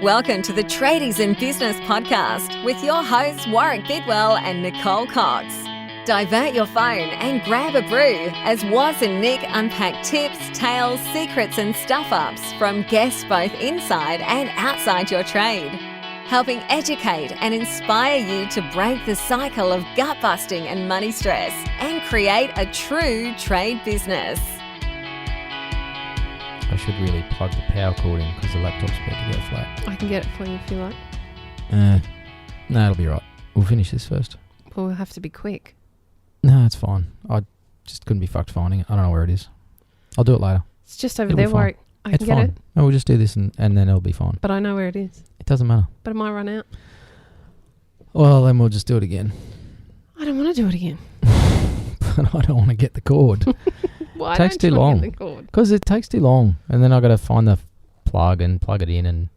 Welcome to the Tradies in Business podcast with your hosts Warwick Bidwell and Nicole Cox. Divert your phone and grab a brew as Waz and Nick unpack tips, tales, secrets and stuff-ups from guests both inside and outside your trade, helping educate and inspire you to break the cycle of gut-busting and money stress and create a true trade business. I should really plug the power cord in because the laptop's about to go flat. I can get it for you if you like. No, it'll be right. We'll finish this first. Well, we'll have to be quick. No, it's fine. I just couldn't be fucked finding it. I don't know where it is. I'll do it later. It's just over It'll there, be fine. Warwick. I It's can get fine. it, No, we'll just do this and then it'll be fine. but I know where it is. It doesn't matter. But it might run out. Well, then we'll just do it again. I don't want to do it again. But I don't want to get the cord. Why Takes don't too you want long. to get the cord? Because it takes too long. And then I've got to find the plug and plug it in. And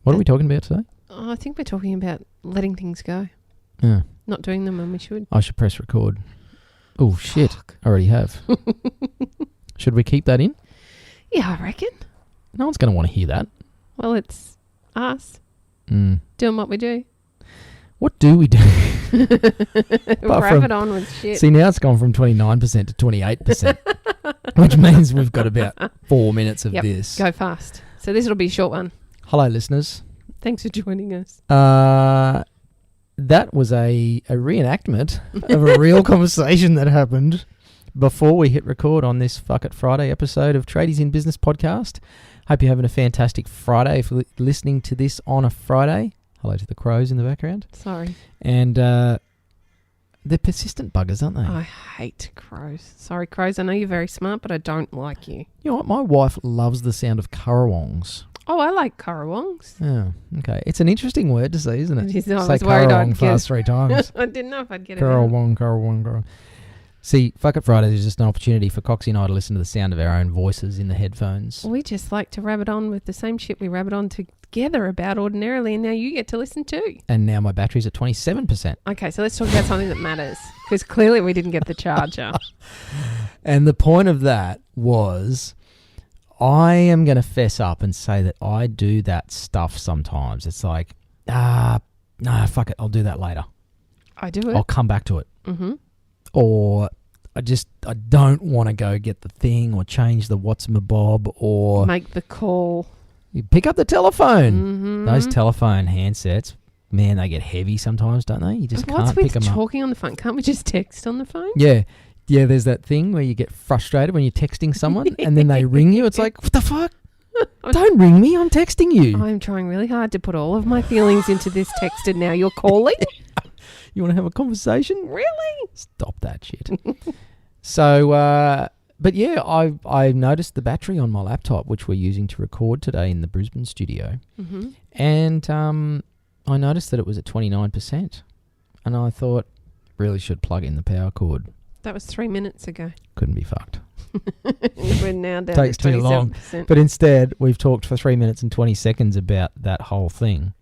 what are we talking about today? Oh, I think we're talking about letting things go. Yeah. Not doing them when we should. I should press record. Oh, shit. Fuck. I already have. Should we keep that in? Yeah, I reckon. No one's going to want to hear that. Well, it's us Mm. doing what we do. What do we do? Wrap it on with shit. See, now it's gone from 29% to 28%, which means we've got about 4 minutes of Yep. this. Go fast. So this will be a short one. Hello, listeners. Thanks for joining us. That was a reenactment of a real conversation that happened before we hit record on this Fuck It Friday episode of Tradies in Business podcast. Hope you're having a fantastic Friday if you're listening to this on a Friday. Hello to the crows in the background. Sorry. And they're persistent buggers, aren't they? I hate crows. Sorry, crows. I know you're very smart, but I don't like you. You know what? My wife loves the sound of currawongs. Oh, I like currawongs. Oh, okay. It's an interesting word to say, isn't it? It is. I Say was worried I'd currawong fast 3 times. I didn't know if I'd get it out. Currawong, currawong, currawong. See, Fuck It Fridays is just an opportunity for Coxie and I to listen to the sound of our own voices in the headphones. We just like to rabbit on with the same shit we rabbit on together about ordinarily, and now you get to listen too. And now my battery's at 27%. Okay, so let's talk about something that matters, because clearly we didn't get the charger. And the point of that was I am going to fess up and say that I do that stuff sometimes. It's like, no, fuck it, I'll do that later. I do it. I'll come back to it. Mm-hmm. Or I don't want to go get the thing or change the what's my bob or Make the call. you pick up the telephone. Mm-hmm. Those telephone handsets, man, they get heavy sometimes, don't they? You just What's can't pick with them up. talking on the phone? Can't we just text on the phone? Yeah, there's that thing where you get frustrated when you're texting someone and then they ring you. It's like, what the fuck? Don't ring me, I'm texting you. I'm trying really hard to put all of my feelings into this text, and now you're calling? You want to have a conversation? Really? Stop that shit. So, but yeah, I noticed the battery on my laptop, which we're using to record today in the Brisbane studio, Mm-hmm. and I noticed that it was at 29%, and I thought, really should plug in the power cord. That was 3 minutes ago. Couldn't be fucked. We're now down Takes to 27%. too long. But instead, we've talked for 3 minutes and 20 seconds about that whole thing.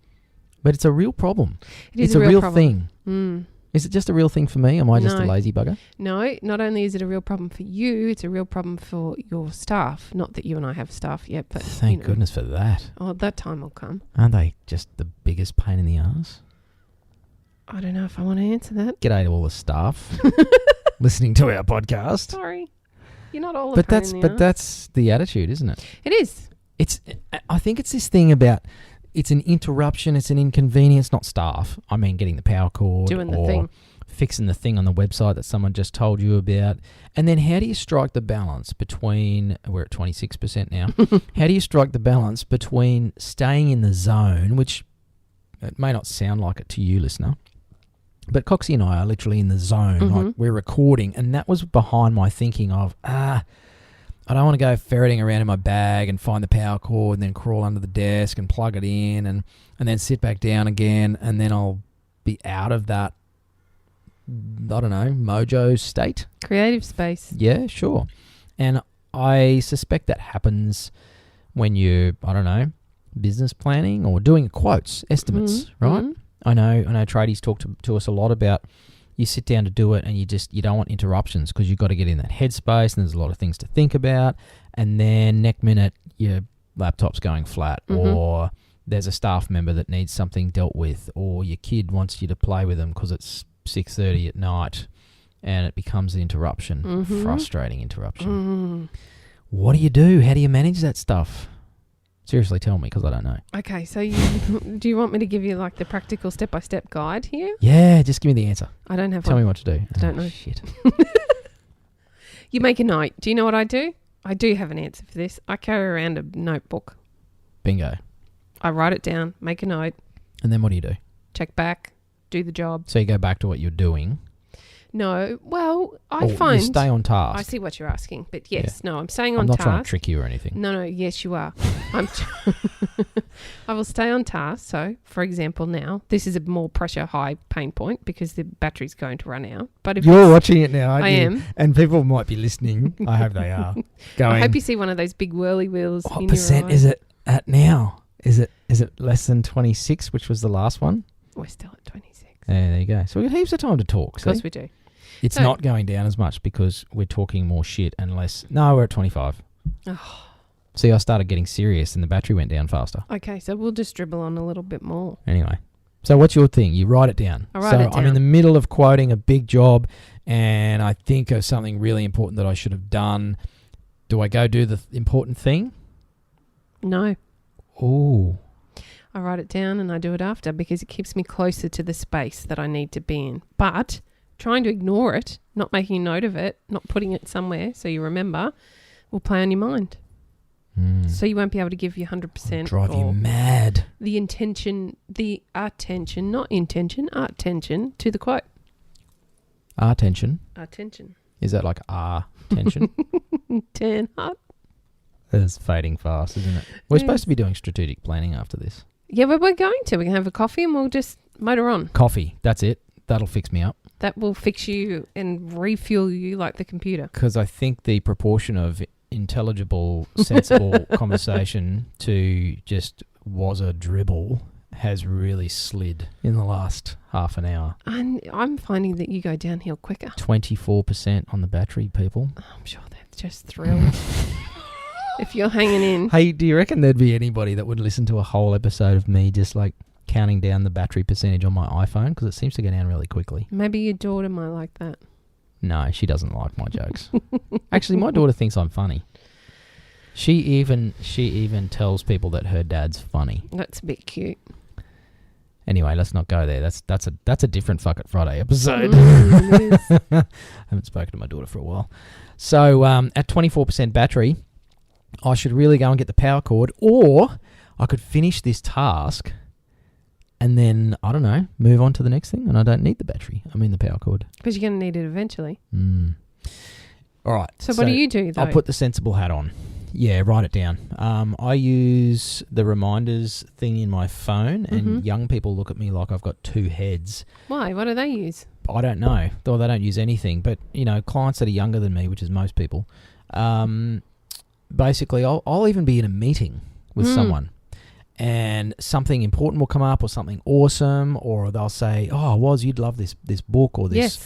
But it's a real problem. It is It's a real problem. thing. Mm. Is it just a real thing for me? Am I just a No. lazy bugger? No, not only is it a real problem for you, it's a real problem for your staff. Not that you and I have staff yet, but Thank goodness for that. Oh, that time will come. Aren't they just the biggest pain in the arse? I don't know if I want to answer that. G'day to all the staff listening to our podcast. Sorry, you're not all. But that's the attitude, isn't it? It is. I think it's this thing about it's an interruption, it's an inconvenience, not staff. I mean, getting the power cord Doing the or thing. fixing the thing on the website that someone just told you about. And then how do you strike the balance between, we're at 26% now, how do you strike the balance between staying in the zone, which it may not sound like it to you, listener, but Coxie and I are literally in the zone, like we're recording, and that was behind my thinking of, I don't want to go ferreting around in my bag and find the power cord and then crawl under the desk and plug it in and then sit back down again, and then I'll be out of that, I don't know, mojo state. Creative space. Yeah, sure. And I suspect that happens when you, I don't know, business planning or doing quotes, estimates, right? Mm-hmm. I know tradies talk to us a lot about you sit down to do it and you don't want interruptions because you've got to get in that headspace and there's a lot of things to think about, and then next minute you're laptop's going flat, or there's a staff member that needs something dealt with, or your kid wants you to play with them because it's 6:30 at night and it becomes an interruption, frustrating interruption. What do you do? How do you manage that stuff? Seriously, tell me, because I don't know. Okay, so do you want me to give you like the practical step-by-step guide here? Yeah, just give me the answer. I don't have Tell one. me what to do. I don't know. Shit. You make a note. Do you know what I do? I do have an answer for this. I carry around a notebook. Bingo. I write it down, make a note, And then what do you do? check back, do the job. So you go back to what you're doing. No, well, I Or find... you stay on task. I see what you're asking, but yes, no, I'm staying on I'm not task. trying to trick you or anything. No, yes, you are. I will stay on task. So, for example, now, this is a more pressure high pain point because the battery's going to run out. But if You're watching it now, aren't I you? am. And people might be listening. I hope they are. Going, I hope you see one of those big whirly wheels what in percent your eye. is it at now? Is it less than 26, which was the last one? We're still at 26. There you go. So we've got heaps of time to talk. Of course See? we do. It's So- not going down as much because we're talking more shit and less. No, we're at 25. Oh, See, I started getting serious and the battery went down faster. okay, so we'll just dribble on a little bit more. Anyway, so what's your thing? You write it down. I write so it I'm in down. the middle of quoting a big job and I think of something really important that I should have done. Do I go do the important thing? No, Oh, I write it down and I do it after because it keeps me closer to the space that I need to be in. But trying to ignore it, not making a note of it, not putting it somewhere so you remember, will play on your mind. So you won't be able to give you 100% drive you or mad. the intention, the attention, not intention, attention to the quote. Attention. Attention. Is that like tension? 10 up. It's fading fast, isn't it? We're It supposed is. to be doing strategic planning after this. Yeah, but we're going to. We're going to have a coffee and we'll just motor on. Coffee. That's it. That'll fix me up. That will fix you and refuel you like the computer. Because I think the proportion of intelligible, sensible conversation to just was a dribble has really slid in the last half an hour. And I'm finding that you go downhill quicker. 24% on the battery, people. I'm sure they're just thrilled. If you're hanging in. Hey, do you reckon there'd be anybody that would listen to a whole episode of me just like counting down the battery percentage on my iPhone? Because it seems to go down really quickly. Maybe your daughter might like that. No, she doesn't like my jokes. Actually, my daughter thinks I'm funny. She even tells people that her dad's funny. That's a bit cute. Anyway, let's not go there. That's a different Fuck It Friday episode. It is. I haven't spoken to my daughter for a while. So at 24% battery, I should really go and get the power cord, or I could finish this task and then, I don't know, move on to the next thing, and I don't need the battery. I mean the power cord. Because you're going to need it eventually. All right. So what do you do, though? I'll put the sensible hat on. Yeah, write it down. I use the reminders thing in my phone, and young people look at me like I've got two heads. Why? What do they use? I don't know. Though they don't use anything. But, you know, clients that are younger than me, which is most people, basically I'll even be in a meeting with someone and something important will come up or something awesome, or they'll say, oh, Woz, you'd love this book or this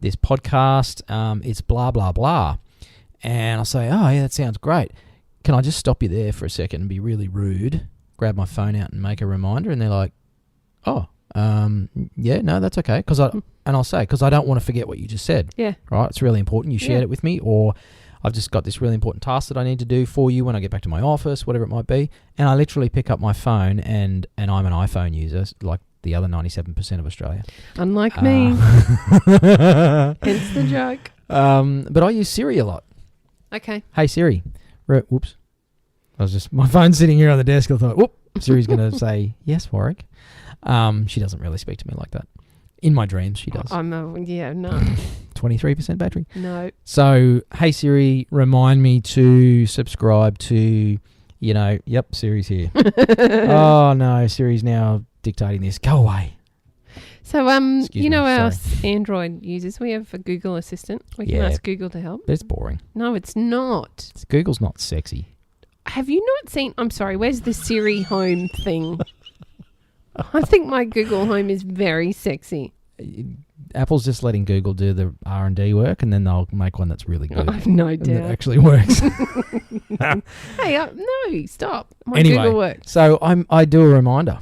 podcast. It's blah, blah, blah. And I'll say, oh, yeah, that sounds great. Can I just stop you there for a second and be really rude, grab my phone out and make a reminder? And they're like, oh, yeah, no, that's okay. And I'll say, because I don't want to forget what you just said. Yeah. Right? It's really important. You shared it with me, or I've just got this really important task that I need to do for you when I get back to my office, whatever it might be. And I literally pick up my phone, and I'm an iPhone user, like the other 97% of Australia. Unlike me. Hence the joke. But I use Siri a lot. Okay. Hey, Siri. Whoops. My phone's sitting here on the desk. I thought, whoop, Siri's going to say, yes, Warwick. She doesn't really speak to me like that. In my dreams, she does. No. 23% battery. No. So, hey, Siri, remind me to subscribe to, yep, Siri's here. Oh, no, Siri's now dictating this. Go away. So, Excuse me, our sorry. Android users, we have a Google Assistant. We can Yeah. ask Google to help. But it's boring. No, it's not. Google's not sexy. Have you not seen... I'm sorry, where's the Siri Home thing? I think my Google Home is very sexy. Apple's just letting Google do the R&D work, and then they'll make one that's really good. I have no and doubt. that actually works. Hey, no, stop. My Anyway, Google works. So I do a reminder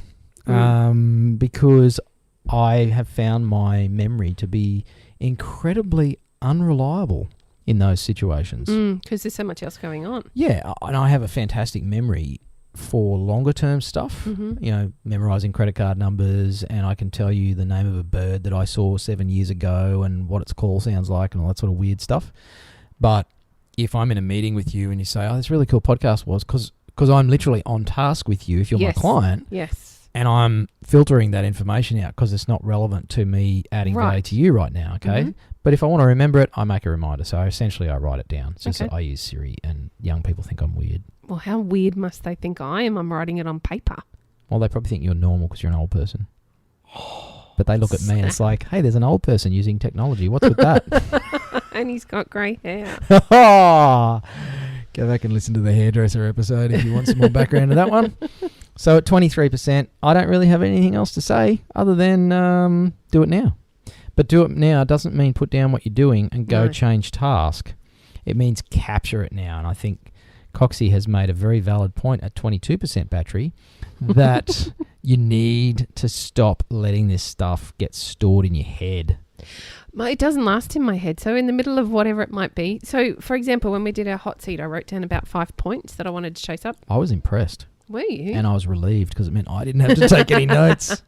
because I have found my memory to be incredibly unreliable in those situations. Because there's so much else going on. Yeah, and I have a fantastic memory for longer term stuff, memorizing credit card numbers, and I can tell you the name of a bird that I saw 7 years ago and what its call sounds like and all that sort of weird stuff. But if I'm in a meeting with you and you say, this really cool podcast was, because I'm literally on task with you if you're my client. Yes. And I'm filtering that information out because it's not relevant to me adding value to you right now, okay? Mm-hmm. But if I want to remember it, I make a reminder. So essentially I write it down. It's just that I use Siri and young people think I'm weird. Well, how weird must they think I am? I'm writing it on paper. Well, they probably think you're normal because you're an old person. But they look at me and it's like, hey, there's an old person using technology. What's with that? And he's got grey hair. Go back and listen to the hairdresser episode if you want some more background to that one. So at 23%, I don't really have anything else to say other than do it now. But do it now doesn't mean put down what you're doing and go change task. It means capture it now. And I think Coxie has made a very valid point at 22% battery that you need to stop letting this stuff get stored in your head. It doesn't last in my head. So in the middle of whatever it might be. So, for example, when we did our hot seat, I wrote down about 5 points that I wanted to chase up. I was impressed. Were you? And I was relieved because it meant I didn't have to take any notes.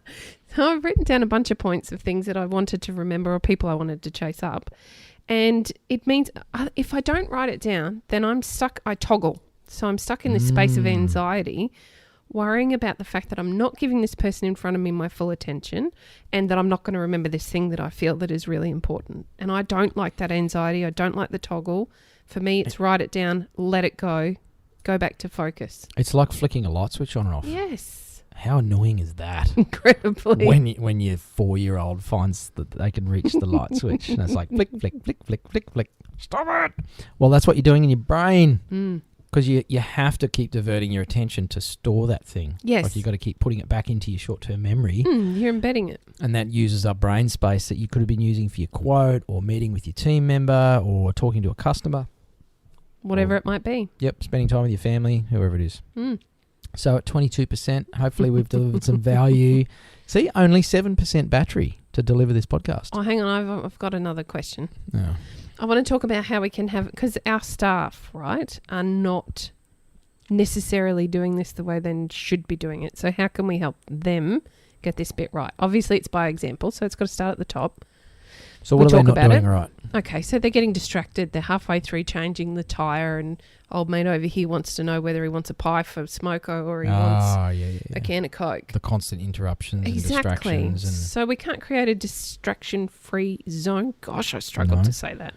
So I've written down a bunch of points of things that I wanted to remember or people I wanted to chase up. And it means if I don't write it down, then I'm stuck. I toggle. So I'm stuck in this space of anxiety, worrying about the fact that I'm not giving this person in front of me my full attention and that I'm not going to remember this thing that I feel that is really important. And I don't like that anxiety. I don't like the toggle. For me, it's write it down, let it go back to focus. It's like flicking a light switch on and off. Yes. How annoying is that? Incredibly. When your 4-year-old finds that they can reach the light switch and it's like flick, flick, flick, flick, flick, flick. Stop it. Well, that's what you're doing in your brain. Because you have to keep diverting your attention to store that thing. Yes. Like you've got to keep putting it back into your short-term memory. You're embedding it. And that uses up brain space that you could have been using for your quote or meeting with your team member or talking to a customer. Whatever it might be. Yep, spending time with your family, whoever it is. So at 22%, hopefully we've delivered some value. See, only 7% battery to deliver this podcast. Oh, hang on. I've got another question. Oh. I want to talk about how we can have, because our staff, right, are not necessarily doing this the way they should be doing it. So how can we help them get this bit right? Obviously, it's by example, so it's got to start at the top. So what are they not doing right? Okay, so they're getting distracted. They're halfway through changing the tyre and old mate over here wants to know whether he wants a pie for smoko or he wants a can of Coke. The constant interruptions and distractions. And so we can't create a distraction-free zone. Gosh, I struggled to say that.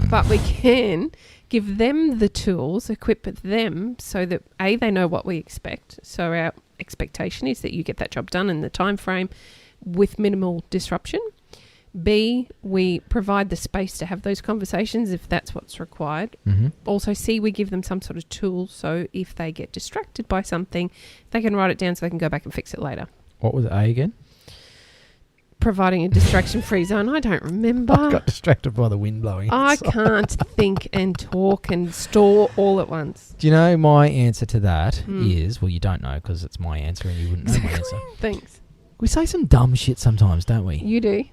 But we can give them the tools, equip them so that, A, they know what we expect. So our expectation is that you get that job done in the time frame with minimal disruption. B, we provide the space to have those conversations if that's what's required. Also, C, we give them some sort of tool so if they get distracted by something, they can write it down so they can go back and fix it later. What was A again? Providing a distraction-free zone. I don't remember. I got distracted by the wind blowing. I can't think and talk and store all at once. Do you know my answer to that is, well, you don't know because it's my answer and you wouldn't know my answer. Thanks. We say some dumb shit sometimes, don't we? You do.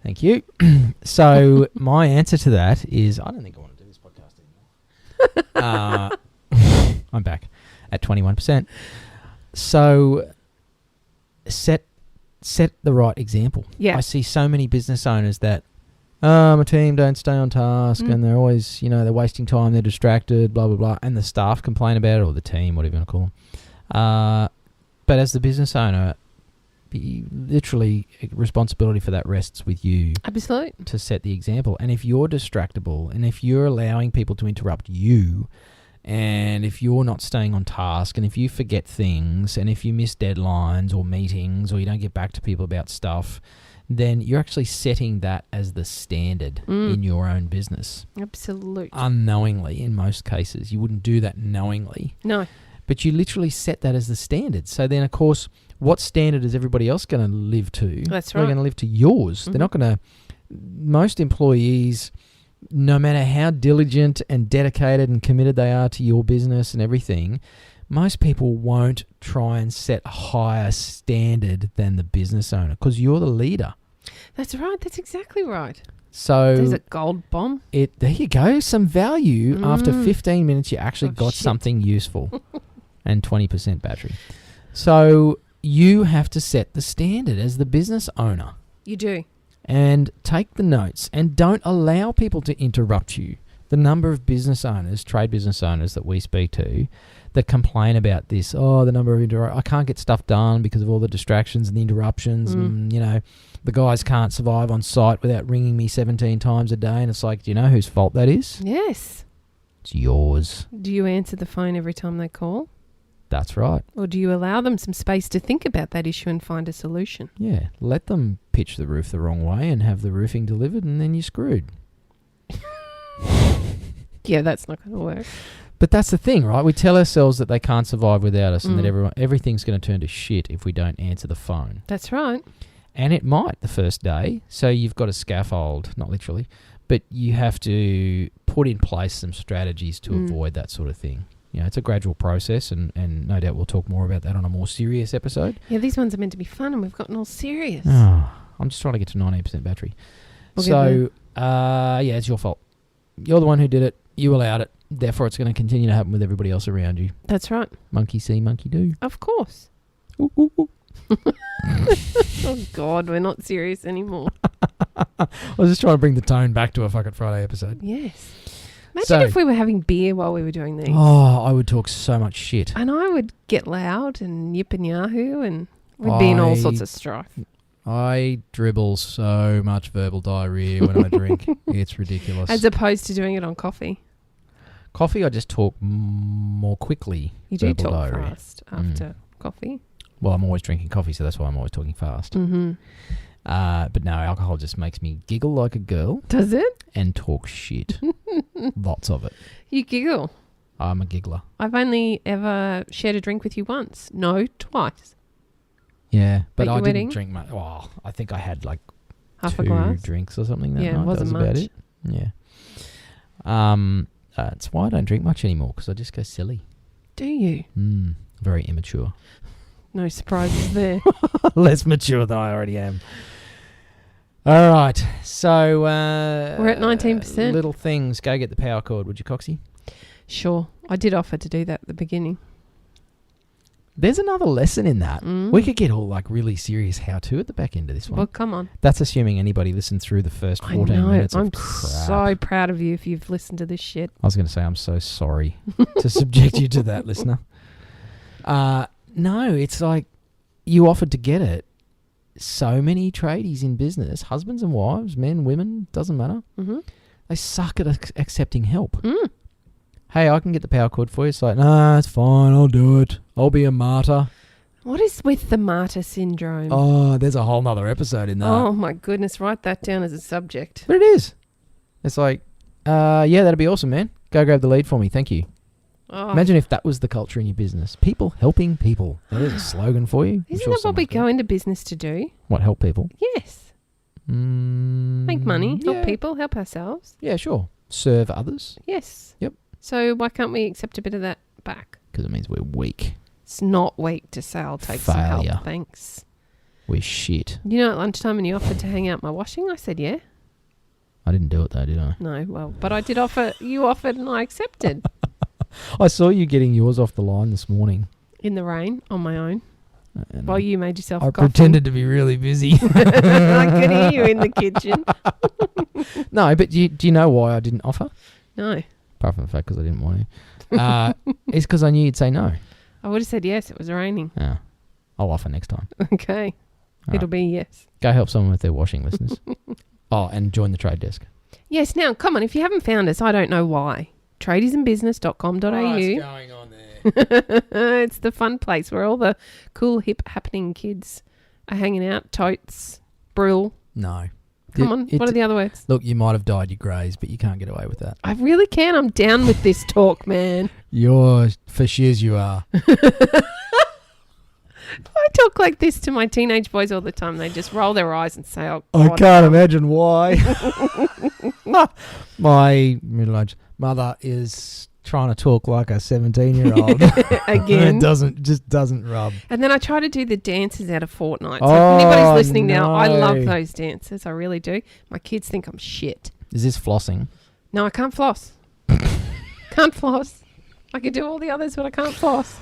Thank you. So my answer to that is, I don't think I want to do this podcast anymore. I'm back at 21%. So set the right example. Yeah. I see so many business owners that, my team don't stay on task and they're always, they're wasting time, they're distracted, blah, blah, blah. And the staff complain about it, or the team, whatever you want to call them. But as the business owner, literally responsibility for that rests with you. Absolutely. To set the example. And if you're distractible and if you're allowing people to interrupt you and if you're not staying on task and if you forget things and if you miss deadlines or meetings or you don't get back to people about stuff, then you're actually setting that as the standard in your own business. Absolutely. Unknowingly, in most cases. You wouldn't do that knowingly. No. But you literally set that as the standard. So then, of course, what standard is everybody else going to live to? That's They're right. going to live to yours. They're not going to... Most employees, no matter how diligent and dedicated and committed they are to your business and everything, most people won't try and set a higher standard than the business owner because you're the leader. That's right. That's exactly right. So There's a gold bomb. there you go. Some value. After 15 minutes, you actually got shit. something useful. And 20% battery. So you have to set the standard as the business owner. You do. And take the notes. And don't allow people to interrupt you. The number of business owners, trade business owners that we speak to that complain about this. Oh, the number of I can't get stuff done because of all the distractions and the interruptions. And, the guys can't survive on site without ringing me 17 times a day. And it's like, do you know whose fault that is? Yes. It's yours. Do you answer the phone every time they call? That's right. Or do you allow them some space to think about that issue and find a solution? Yeah. Let them pitch the roof the wrong way and have the roofing delivered, and then you're screwed. Yeah, that's not going to work. But that's the thing, right? We tell ourselves that they can't survive without us and that everything's going to turn to shit if we don't answer the phone. That's right. And it might the first day. So you've got a scaffold, not literally, but you have to put in place some strategies to avoid that sort of thing. It's a gradual process, and no doubt we'll talk more about that on a more serious episode. Yeah, these ones are meant to be fun, and we've gotten all serious. Oh, I'm just trying to get to 98% battery. It's your fault. You're the one who did it. You allowed it. Therefore, it's going to continue to happen with everybody else around you. That's right. Monkey see, monkey do. Of course. Ooh, ooh, ooh. Oh, God, we're not serious anymore. I was just trying to bring the tone back to a fucking Friday episode. Yes. Imagine if we were having beer while we were doing these. Oh, I would talk so much shit. And I would get loud and yip and yahoo, and we'd be in all sorts of strife. I dribble so much verbal diarrhea when I drink. It's ridiculous. As opposed to doing it on coffee. Coffee, I just talk more quickly. You do verbal talk diarrhea. fast after coffee. Well, I'm always drinking coffee, so that's why I'm always talking fast. Mm-hmm. But no, alcohol just makes me giggle like a girl. Does it? And talk shit. Lots of it. You giggle. I'm a giggler. I've only ever shared a drink with you once. No, twice. Yeah, but At I your didn't wedding? drink much. Oh, I think I had like Half a 2 glass? drinks or something that Yeah, it night. wasn't That was much. about it. Yeah. That's why I don't drink much anymore, because I just go silly. Do you? Very immature. No surprises there. Less mature than I already am. All right. So... We're at 19%. Little things. Go get the power cord, would you, Coxie? Sure. I did offer to do that at the beginning. There's another lesson in that. We could get all like really serious how-to at the back end of this one. Well, come on. That's assuming anybody listened through the first 14 minutes I'm of crap. so proud of you if you've listened to this shit. I was going to say I'm so sorry to subject you to that, listener. No, it's like you offered to get it. So many tradies in business, husbands and wives, men, women, doesn't matter. Mm-hmm. They suck at accepting help. Hey, I can get the power cord for you. It's like, nah, it's fine. I'll do it. I'll be a martyr. What is with the martyr syndrome? Oh, there's a whole nother episode in that. Oh, my goodness. Write that down as a subject. But it is. It's like, yeah, that'd be awesome, man. Go grab the lead for me. Thank you. Oh. Imagine if that was the culture in your business. People helping people. There's a slogan for you. Isn't that what we go into business to do? What, help people? Yes. Make money, help people, help ourselves. Yeah, sure. Serve others. Yes. Yep. So why can't we accept a bit of that back? Because it means we're weak. It's not weak to say I'll take some Failure. help, thanks. We're shit. You know, at lunchtime when you offered to hang out my washing, I said yeah. I didn't do it though, did I? No, well, but I did offer, you offered and I accepted. I saw you getting yours off the line this morning. In the rain, on my own. And While you made yourself I coffee. pretended to be really busy. I could hear you in the kitchen. No, but do you know why I didn't offer? No. Apart from the fact because I didn't want to. It's because I knew you'd say no. I would have said yes, it was raining. Yeah. I'll offer next time. Okay. All It'll right. be yes. Go help someone with their washing, listeners. Oh, and join the trade desk. Yes, now, come on, if you haven't found us, I don't know why. Tradiesinbusiness.com.au. going on there? It's the fun place where all the cool, hip, happening kids are hanging out. Totes, brill. No. Come on, what are the other words? Look, you might have dyed your greys, but you can't get away with that. I really can. I'm down with this talk, man. You're for shiz, you are. I talk like this to my teenage boys all the time. They just roll their eyes and say, "Oh, I God, can't Mum." imagine why. My middle-aged mother is trying to talk like a 17-year-old. Again. It just doesn't rub. And then I try to do the dances out of Fortnite. So if anybody's listening now, I no. love those dances. I really do. My kids think I'm shit. Is this flossing? No, I can't floss. Can't floss. I can do all the others, but I can't floss.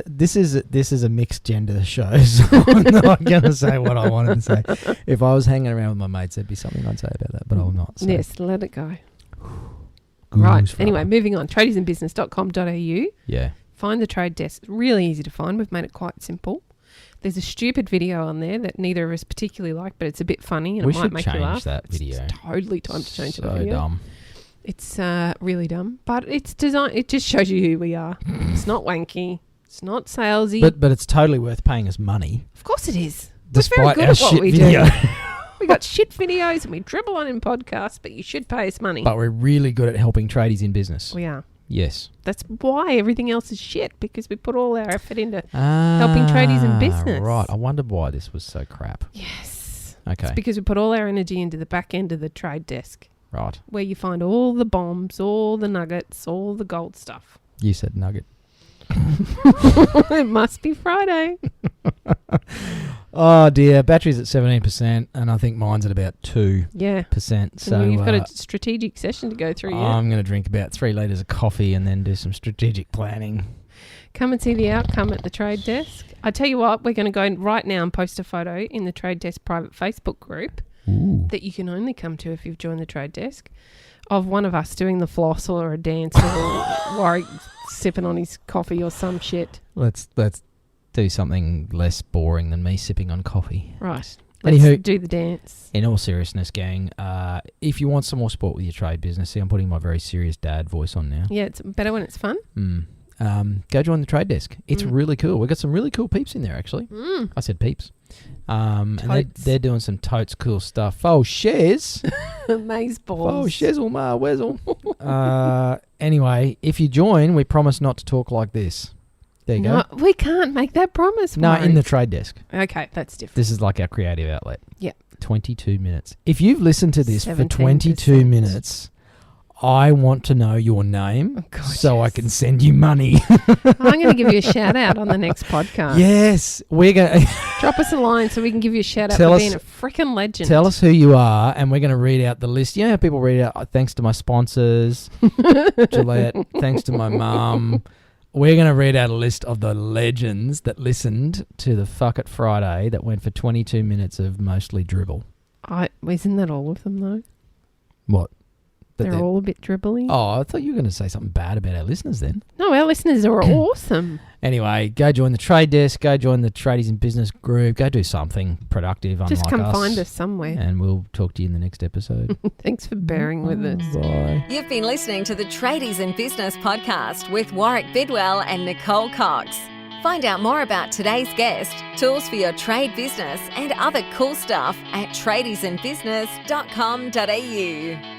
This is a mixed gender show, so I'm not going to say what I wanted to say. If I was hanging around with my mates, there'd be something I'd say about that, but I'm not. So. Yes, let it go. Goose Right. fry. Anyway, moving on. Tradiesandbusiness.com.au. Yeah. Find the trade desk. Really easy to find. We've made it quite simple. There's a stupid video on there that neither of us particularly like, but it's a bit funny and We it might should make you change laugh. that video. It's totally time to change the So video. dumb. It's really dumb, but it's designed. It just shows you who we are. It's not wanky. It's not salesy. But it's totally worth paying us money. Of course it is. Despite We're very good our at what shit we video. do. We got shit videos and we dribble on in podcasts, but you should pay us money. But we're really good at helping tradies in business. We are. Yes. That's why everything else is shit, because we put all our effort into helping tradies in business. Right. I wondered why this was so crap. Yes. Okay. It's because we put all our energy into the back end of the trade desk, Right. where you find all the bombs, all the nuggets, all the gold stuff. You said nugget. It must be Friday. Oh dear, battery's at 17%, and I think mine's at about 2%. Yeah. So you've got a strategic session to go through. Yeah. I'm going to drink about 3 litres of coffee and then do some strategic planning. Come and see the outcome at the trade desk. I tell you what, we're going to go right now and post a photo in the trade desk private Facebook group Ooh. that you can only come to if you've joined the trade desk, of one of us doing the floss or a dance or Warwick sipping on his coffee or some shit. Let's do something less boring than me sipping on coffee. Right. Let's Anywho, do the dance. in all seriousness, gang, if you want some more support with your trade business, see, I'm putting my very serious dad voice on now. Yeah, it's better when it's fun. Go join the trade desk. It's really cool. We've got some really cool peeps in there, actually. I said peeps. And they're doing some totes cool stuff. Oh, Shez. Maze balls. Oh, Shezzle, ma, wezzle. Anyway, if you join, we promise not to talk like this. There you No, go. we can't make that promise. No, Warwick. in the trade desk. Okay, that's different. This is like our creative outlet. Yeah. 22 minutes. If you've listened to this for 17%. 22 minutes, I want to know your name so I can send you money. I'm going to give you a shout out on the next podcast. Yes. We're going to Drop us a line so we can give you a shout out Tell for us- being a freaking legend. tell us who you are, and we're going to read out the list. You know how people read out, thanks to my sponsors, Gillette, thanks to my mum. We're going to read out a list of the legends that listened to the Fuck It Friday that went for 22 minutes of mostly dribble. Isn't that all of them, though? What? They're all a bit dribbly. Oh, I thought you were going to say something bad about our listeners then. No, our listeners are awesome. Anyway, go join the trade desk, go join the Tradies in Business group, go do something productive, Just unlike come find us somewhere. and we'll talk to you in the next episode. Thanks for bearing with us. Bye. You've been listening to the Tradies in Business podcast with Warwick Bidwell and Nicole Cox. Find out more about today's guest, tools for your trade business, and other cool stuff at tradiesinbusiness.com.au.